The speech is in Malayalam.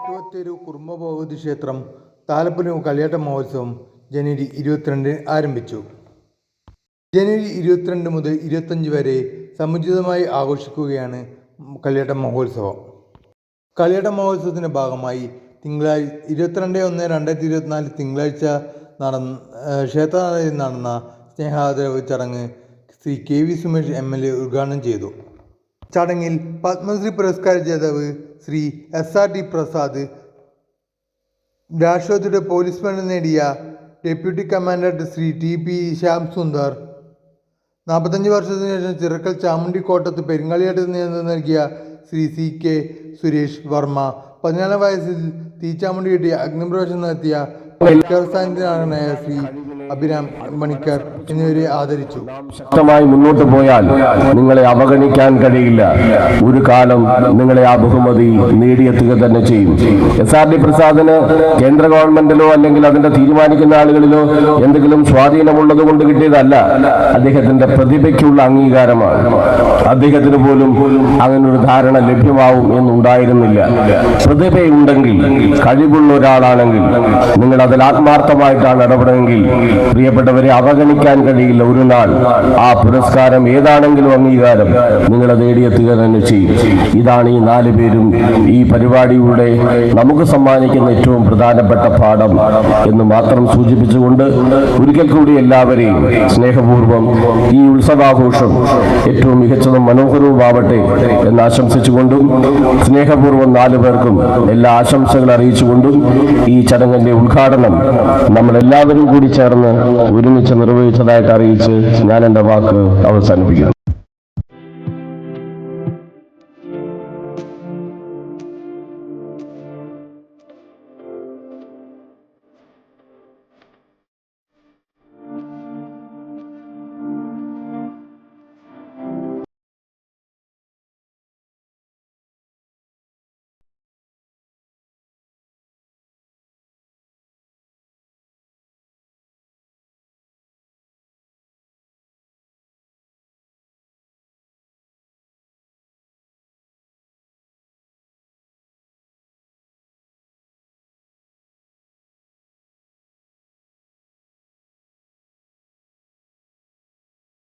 വട്ടുവത്തേരു കുറുമ്പ ഭഗവതി ക്ഷേത്രം താലപ്പൊലി കളിയാട്ട മഹോത്സവം ജനുവരി 22 ആരംഭിച്ചു. ജനുവരി 22 മുതൽ 25 വരെ സമുചിതമായി ആഘോഷിക്കുകയാണ് കളിയാട്ട മഹോത്സവം. കളിയാട്ട മഹോത്സവത്തിൻ്റെ ഭാഗമായി 22/1/2024 തിങ്കളാഴ്ച ക്ഷേത്രനടയിൽ നടന്ന സ്നേഹാദരവ് ചടങ്ങ് ശ്രീ KV സുമേഷ് MLA ഉദ്ഘാടനം ചെയ്തു. ചടങ്ങിൽ പത്മശ്രീ പുരസ്കാര ജേതാവ് ശ്രീ SRT പ്രസാദ്, രാഷ്ട്രപതിയുടെ പോലീസ് മെഡൽ നേടിയ deputy commandant Shri TP Shyam Sundar, 45 വർഷത്തിനു ശേഷം ചിറക്കൽ ചാമുണ്ടിക്കോട്ടത്ത് പെരുങ്കളിയാട്ടത്തിന് നേതൃത്വം നൽകിയ ശ്രീ CK സുരേഷ് വർമ്മ, 14 വയസ്സിൽ തീച്ചാമുണ്ടി കെട്ടി അഗ്നിപ്രവേശനം നടത്തിയ സാന്നിധ്യനായ ശ്രീ അഭിരാം മണിക്കർ എന്നിവരെ ആദരിച്ചു. ശക്തമായി മുന്നോട്ട് പോയാൽ നിങ്ങളെ അവഗണിക്കാൻ കഴിയില്ല. ഒരു കാലം നിങ്ങളെ ആ ബഹുമതി നേടിയെത്തുക തന്നെ ചെയ്യും. SRT പ്രസാദിന് കേന്ദ്ര ഗവൺമെന്റിലോ അല്ലെങ്കിൽ അതിന്റെ തീരുമാനിക്കുന്ന ആളുകളിലോ എന്തെങ്കിലും സ്വാധീനമുള്ളത് കൊണ്ട് കിട്ടിയതല്ല, അദ്ദേഹത്തിന്റെ പ്രതിഭയ്ക്കുള്ള അംഗീകാരമാണ്. അദ്ദേഹത്തിന് പോലും അങ്ങനൊരു ധാരണ ലഭ്യമാവും എന്നുണ്ടായിരുന്നില്ല. പ്രതിഭയുണ്ടെങ്കിൽ, കഴിവുള്ള ഒരാളാണെങ്കിൽ, നിങ്ങൾ അതിൽ ആത്മാർത്ഥമായിട്ടാണ് ഇടപെടുമെങ്കിൽ പ്രിയപ്പെട്ടവരെ അവഗണിക്കാൻ കഴിയില്ല. ഒരു നാൾ ആ പുരസ്കാരം ഏതാണെങ്കിലും അംഗീകാരം നിങ്ങളെ നേടിയെത്തുക തന്നെ ചെയ്യും. ഇതാണ് ഈ 4 പേരും ഈ പരിപാടിയുടെ നമുക്ക് സമ്മാനിക്കുന്ന ഏറ്റവും പ്രധാനപ്പെട്ട പാഠം എന്ന് മാത്രം സൂചിപ്പിച്ചുകൊണ്ട് ഒരിക്കൽ കൂടി എല്ലാവരെയും സ്നേഹപൂർവ്വം ഈ ഉത്സവാഘോഷം ഏറ്റവും മികച്ചതും മനോഹരവുമാവട്ടെ എന്ന് ആശംസിച്ചുകൊണ്ടും സ്നേഹപൂർവ്വം 4 പേർക്കും എല്ലാ ആശംസകൾ അറിയിച്ചുകൊണ്ടും ഈ ചടങ്ങിന്റെ ഉദ്ഘാടനം നമ്മളെല്ലാവരും കൂടി ചേർന്ന് ഒരുമിച്ച് നിർവഹിച്ചതായിട്ട് അറിയിച്ച് ഞാൻ എൻ്റെ വാക്ക് അവസാനിപ്പിക്കുന്നു.